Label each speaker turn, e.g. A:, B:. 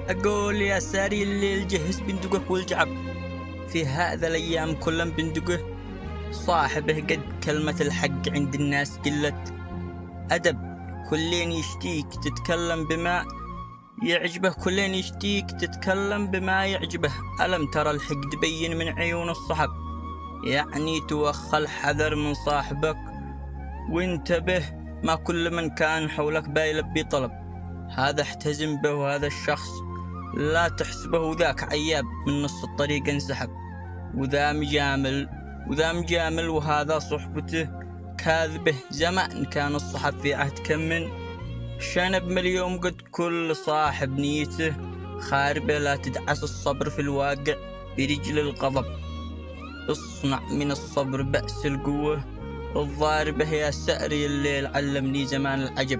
A: أقول يا ساري الليل جهز بندقك والجعب. في هذا الأيام كل بندقه صاحبه قد كلمة الحق عند الناس قلت أدب. كلين يشتيك تتكلم بما يعجبه، كلين يشتيك تتكلم بما يعجبه. ألم ترى الحقد بين من عيون الصحب؟ يعني توخى الحذر من صاحبك وانتبه، ما كل من كان حولك بايلبي طلب. هذا احتزم به وهذا الشخص لا تحسبه، ذاك عياب من نص الطريق انسحب. وذا مجامل وهذا صحبته كاذبه. زمان كان الصحب في عهد كم من شنب، اليوم قد كل صاحب نيته خاربه. لا تدعس الصبر في الواقع برجل الغضب، اصنع من الصبر بأس القوة الضاربة. يا سأري الليل علمني زمان العجب،